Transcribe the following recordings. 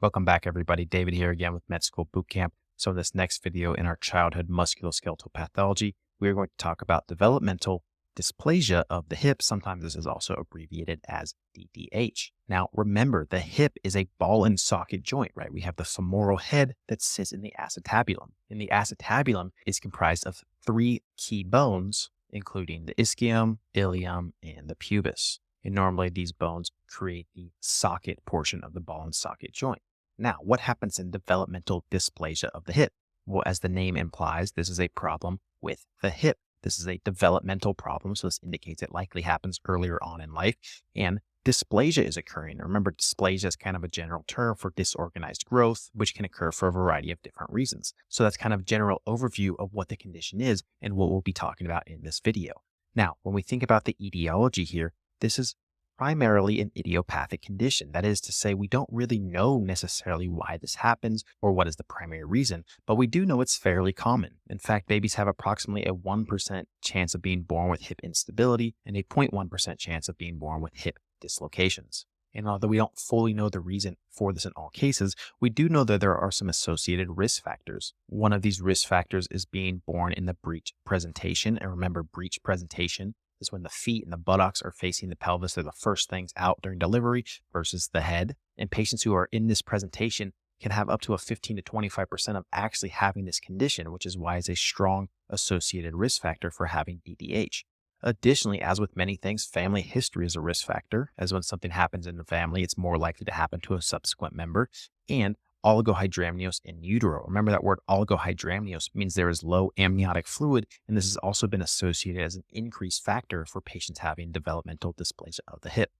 Welcome back, everybody. David here again with Med School Bootcamp. So in this next video in our childhood musculoskeletal pathology, we are going to talk about developmental dysplasia of the hip. Sometimes this is also abbreviated as DDH. Now, remember, the hip is a ball and socket joint, right? We have the femoral head that sits in the acetabulum. And the acetabulum is comprised of three key bones, including the ischium, ilium, and the pubis. And normally these bones create the socket portion of the ball and socket joint. Now, what happens in developmental dysplasia of the hip? Well, as the name implies, this is a problem with the hip. This is a developmental problem, so this indicates it likely happens earlier on in life, and dysplasia is occurring. Remember, dysplasia is kind of a general term for disorganized growth, which can occur for a variety of different reasons. So that's kind of a general overview of what the condition is and what we'll be talking about in this video. Now, when we think about the etiology here, this is primarily an idiopathic condition. That is to say, we don't really know necessarily why this happens or what is the primary reason, but we do know it's fairly common. In fact, babies have approximately a 1% chance of being born with hip instability and a 0.1% chance of being born with hip dislocations. And although we don't fully know the reason for this in all cases, we do know that there are some associated risk factors. One of these risk factors is being born in the breech presentation. And remember, breech presentation is when the feet and the buttocks are facing the pelvis. They're the first things out during delivery versus the head. And patients who are in this presentation can have up to a 15 to 25% of actually having this condition, which is why it's a strong associated risk factor for having DDH. Additionally, as with many things, family history is a risk factor, as when something happens in the family, it's more likely to happen to a subsequent member. And oligohydramnios in utero. Remember that word oligohydramnios means there is low amniotic fluid, and this has also been associated as an increased factor for patients having developmental dysplasia of the hip.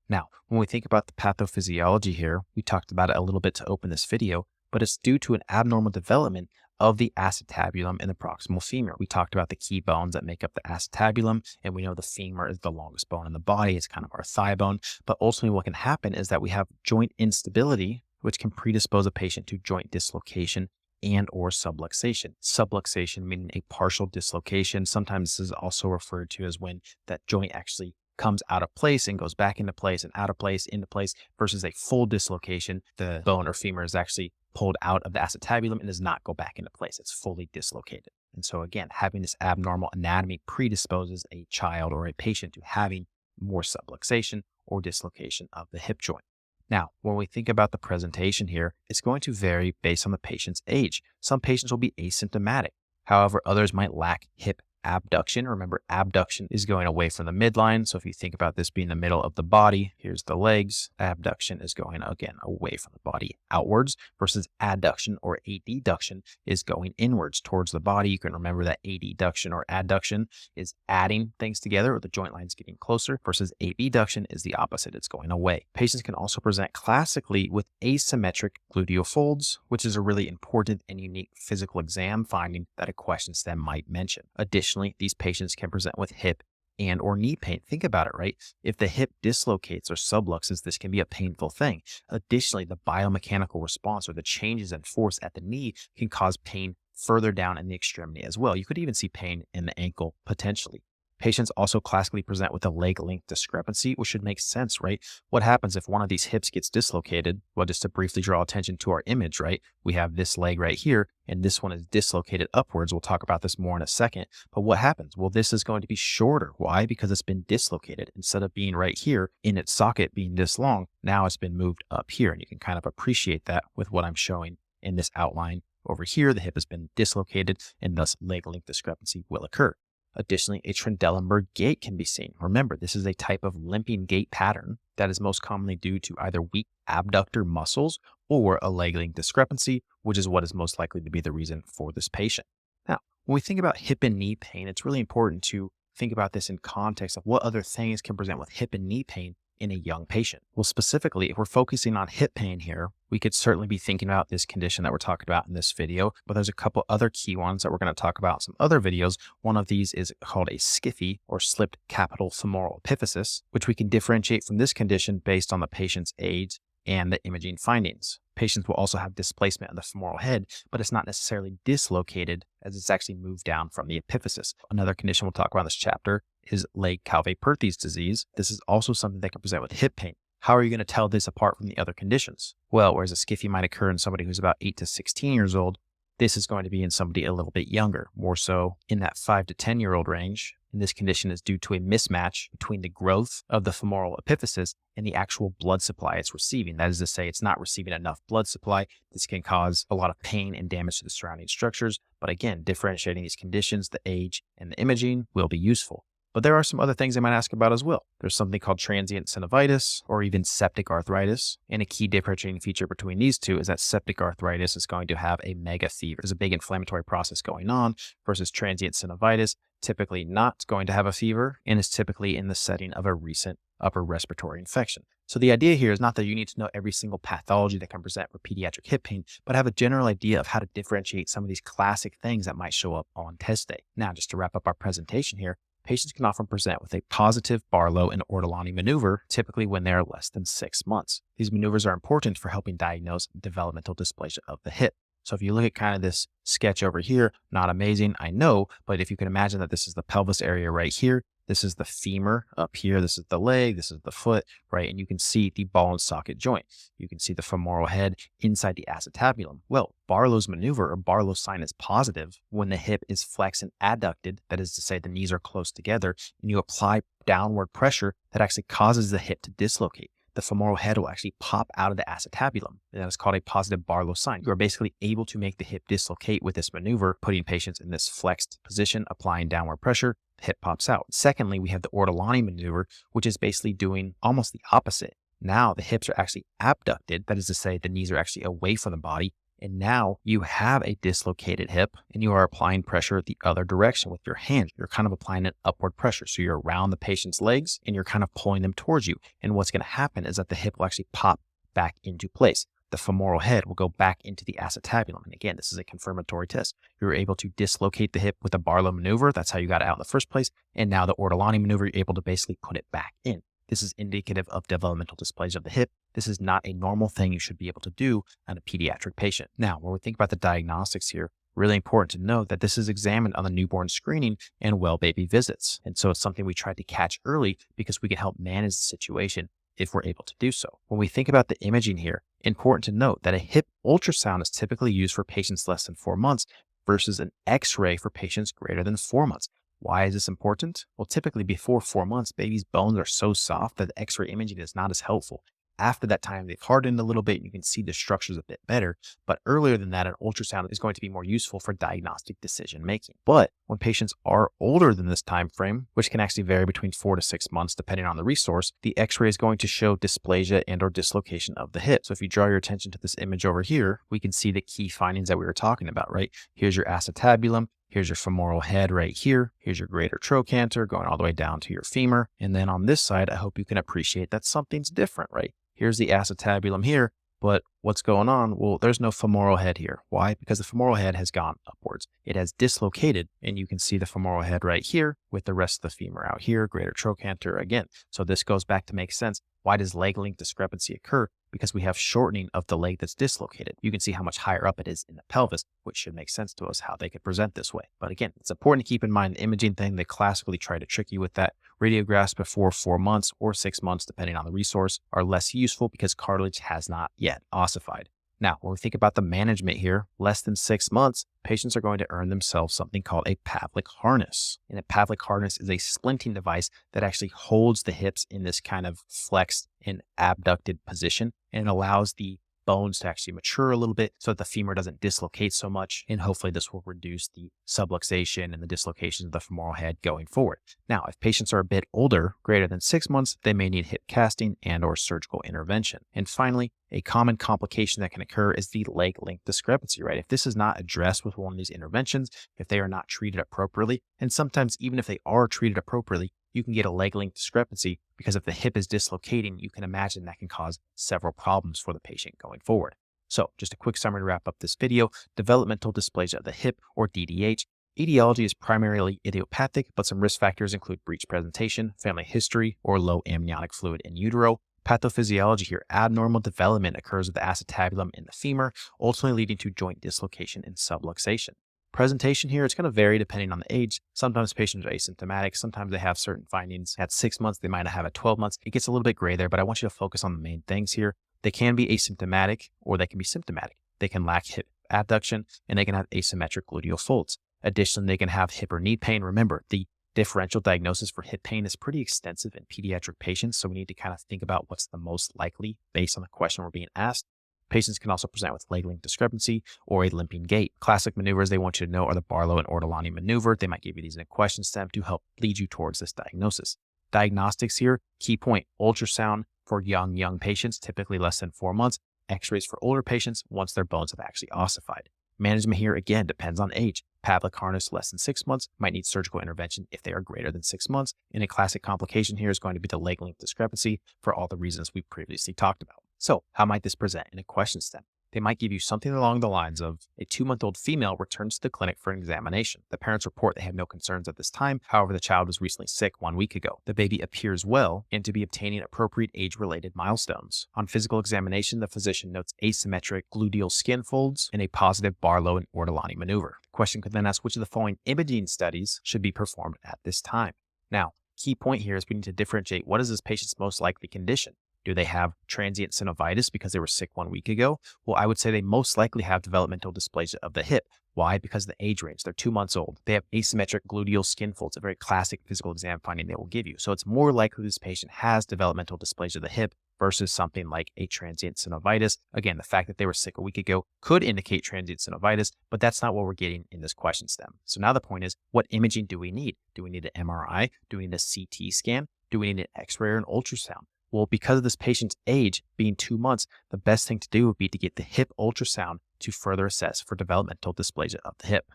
Now, when we think about the pathophysiology here, we talked about it a little bit to open this video, but it's due to an abnormal development of the acetabulum and the proximal femur. We talked about the key bones that make up the acetabulum, and we know the femur is the longest bone in the body. It's kind of our thigh bone, but ultimately what can happen is that we have joint instability, which can predispose a patient to joint dislocation and or subluxation. Subluxation meaning a partial dislocation. Sometimes this is also referred to as when that joint actually comes out of place and goes back into place and out of place, into place, versus a full dislocation. The bone or femur is actually pulled out of the acetabulum and does not go back into place. It's fully dislocated. And so again, having this abnormal anatomy predisposes a child or a patient to having more subluxation or dislocation of the hip joint. Now, when we think about the presentation here, it's going to vary based on the patient's age. Some patients will be asymptomatic. However, others might lack hip abduction. Remember, abduction is going away from the midline. So if you think about this being the middle of the body, here's the legs. Abduction is going, again, away from the body outwards, versus adduction or adduction is going inwards towards the body. You can remember that adduction or adduction is adding things together, or the joint lines getting closer, versus abduction is the opposite. It's going away. Patients can also present classically with asymmetric gluteal folds, which is a really important and unique physical exam finding that a question stem might mention. Additionally, these patients can present with hip and or knee pain. Think about it, right? If the hip dislocates or subluxes, this can be a painful thing. Additionally, the biomechanical response or the changes in force at the knee can cause pain further down in the extremity as well. You could even see pain in the ankle potentially. Patients also classically present with a leg length discrepancy, which should make sense, right? What happens if one of these hips gets dislocated? Well, just to briefly draw attention to our image, right? We have this leg right here, and this one is dislocated upwards. We'll talk about this more in a second. But what happens? Well, this is going to be shorter. Why? Because it's been dislocated. Instead of being right here in its socket being this long, now it's been moved up here. And you can kind of appreciate that with what I'm showing in this outline. Over here, the hip has been dislocated, and thus leg length discrepancy will occur. Additionally, a Trendelenburg gait can be seen. Remember, this is a type of limping gait pattern that is most commonly due to either weak abductor muscles or a leg length discrepancy, which is what is most likely to be the reason for this patient. Now, when we think about hip and knee pain, it's really important to think about this in context of what other things can present with hip and knee pain in a young patient. Well, specifically, if we're focusing on hip pain here, we could certainly be thinking about this condition that we're talking about in this video, but there's a couple other key ones that we're going to talk about in some other videos. One of these is called a SCFE, or slipped capital femoral epiphysis, which we can differentiate from this condition based on the patient's age and the imaging findings. Patients will also have displacement of the femoral head, but it's not necessarily dislocated as it's actually moved down from the epiphysis. Another condition we'll talk about in this chapter is leg Calvé-Perthes disease. This is also something that can present with hip pain. How are you going to tell this apart from the other conditions? Well, whereas a skiffy might occur in somebody who's about 8 to 16 years old, this is going to be in somebody a little bit younger, more so in that 5 to 10-year-old range. And this condition is due to a mismatch between the growth of the femoral epiphysis and the actual blood supply it's receiving. That is to say, it's not receiving enough blood supply. This can cause a lot of pain and damage to the surrounding structures. But again, differentiating these conditions, the age and the imaging will be useful. But there are some other things they might ask about as well. There's something called transient synovitis or even septic arthritis. And a key differentiating feature between these two is that septic arthritis is going to have a mega fever. There's a big inflammatory process going on versus transient synovitis, typically not going to have a fever and is typically in the setting of a recent upper respiratory infection. So the idea here is not that you need to know every single pathology that can present for pediatric hip pain, but have a general idea of how to differentiate some of these classic things that might show up on test day. Now, just to wrap up our presentation here, patients can often present with a positive Barlow and Ortolani maneuver, typically when they are less than 6 months. These maneuvers are important for helping diagnose developmental dysplasia of the hip. So if you look at kind of this sketch over here, not amazing, I know, but if you can imagine that this is the pelvis area right here, this is the femur up here, this is the leg, this is the foot, right? And you can see the ball and socket joint. You can see the femoral head inside the acetabulum. Well, Barlow's maneuver or Barlow's sign is positive when the hip is flexed and adducted. That is to say the knees are close together and you apply downward pressure that actually causes the hip to dislocate. The femoral head will actually pop out of the acetabulum. And that is called a positive Barlow sign. You are basically able to make the hip dislocate with this maneuver, putting patients in this flexed position, applying downward pressure, the hip pops out. Secondly, we have the Ortolani maneuver, which is basically doing almost the opposite. Now the hips are actually abducted. That is to say the knees are actually away from the body. And now you have a dislocated hip and you are applying pressure the other direction with your hand. You're kind of applying an upward pressure. So you're around the patient's legs and you're kind of pulling them towards you. And what's going to happen is that the hip will actually pop back into place. The femoral head will go back into the acetabulum. And again, this is a confirmatory test. You're able to dislocate the hip with a Barlow maneuver. That's how you got it out in the first place. And now the Ortolani maneuver, you're able to basically put it back in. This is indicative of developmental dysplasia of the hip. This is not a normal thing you should be able to do on a pediatric patient. Now, when we think about the diagnostics here, really important to note that this is examined on the newborn screening and well baby visits. And so it's something we try to catch early because we can help manage the situation if we're able to do so. When we think about the imaging here, important to note that a hip ultrasound is typically used for patients less than 4 months versus an X-ray for patients greater than 4 months. Why is this important? Well, typically before 4 months, baby's bones are so soft that the X-ray imaging is not as helpful. After that time, they've hardened a little bit and you can see the structures a bit better. But earlier than that, an ultrasound is going to be more useful for diagnostic decision making. But when patients are older than this time frame, which can actually vary between 4 to 6 months depending on the resource, the X-ray is going to show dysplasia and or dislocation of the hip. So if you draw your attention to this image over here, we can see the key findings that we were talking about, right? Here's your acetabulum. Here's your femoral head right here. Here's your greater trochanter going all the way down to your femur. And then on this side, I hope you can appreciate that something's different, right? Here's the acetabulum here, but what's going on? Well, there's no femoral head here. Why? Because the femoral head has gone upwards. It has dislocated, and you can see the femoral head right here with the rest of the femur out here, greater trochanter again. So this goes back to make sense. Why does leg length discrepancy occur? Because we have shortening of the leg that's dislocated. You can see how much higher up it is in the pelvis, which should make sense to us how they could present this way. But again, it's important to keep in mind the imaging thing. They classically try to trick you with that. Radiographs before 4 months or 6 months, depending on the resource, are less useful because cartilage has not yet ossified. Now, when we think about the management here, less than 6 months, patients are going to earn themselves something called a Pavlik harness. And a Pavlik harness is a splinting device that actually holds the hips in this kind of flexed and abducted position and allows the bones to actually mature a little bit so that the femur doesn't dislocate so much. And hopefully this will reduce the subluxation and the dislocations of the femoral head going forward. Now, if patients are a bit older, greater than 6 months, they may need hip casting and or surgical intervention. And finally, a common complication that can occur is the leg length discrepancy, right? If this is not addressed with one of these interventions, if they are not treated appropriately, and sometimes even if they are treated appropriately, you can get a leg length discrepancy because if the hip is dislocating, you can imagine that can cause several problems for the patient going forward. So just a quick summary to wrap up this video. Developmental dysplasia of the hip, or DDH. Etiology is primarily idiopathic, but some risk factors include breech presentation, family history, or low amniotic fluid in utero. Pathophysiology here, abnormal development occurs with the acetabulum in the femur, ultimately leading to joint dislocation and subluxation. Presentation here, it's going to vary depending on the age. Sometimes patients are asymptomatic. Sometimes they have certain findings at 6 months. They might not have at 12 months. It gets a little bit gray there, but I want you to focus on the main things here. They can be asymptomatic or they can be symptomatic. They can lack hip abduction and they can have asymmetric gluteal folds. Additionally, they can have hip or knee pain. Remember, the differential diagnosis for hip pain is pretty extensive in pediatric patients, so we need to kind of think about what's the most likely based on the question we're being asked. Patients can also present with leg length discrepancy or a limping gait. Classic maneuvers they want you to know are the Barlow and Ortolani maneuver. They might give you these in a question stem to help lead you towards this diagnosis. Diagnostics here, key point, ultrasound for young patients, typically less than 4 months. X-rays for older patients once their bones have actually ossified. Management here, again, depends on age. Pavlik harness less than 6 months might need surgical intervention if they are greater than 6 months. And a classic complication here is going to be the leg length discrepancy for all the reasons we previously talked about. So how might this present in a question stem? They might give you something along the lines of a 2-month-old female returns to the clinic for an examination. The parents report they have no concerns at this time. However, the child was recently sick 1 week ago. The baby appears well and to be obtaining appropriate age-related milestones. On physical examination, the physician notes asymmetric gluteal skin folds and a positive Barlow and Ortolani maneuver. The question could then ask which of the following imaging studies should be performed at this time. Now, key point here is we need to differentiate what is this patient's most likely condition. Do they have transient synovitis because they were sick 1 week ago? Well, I would say they most likely have developmental dysplasia of the hip. Why? Because of the age range. They're 2 months old. They have asymmetric gluteal skin folds, a very classic physical exam finding they will give you. So it's more likely this patient has developmental dysplasia of the hip versus something like a transient synovitis. Again, the fact that they were sick a week ago could indicate transient synovitis, but that's not what we're getting in this question stem. So now the point is, what imaging do we need? Do we need an MRI? Do we need a CT scan? Do we need an X-ray or an ultrasound? Well, because of this patient's age being 2 months, the best thing to do would be to get the hip ultrasound to further assess for developmental dysplasia of the hip.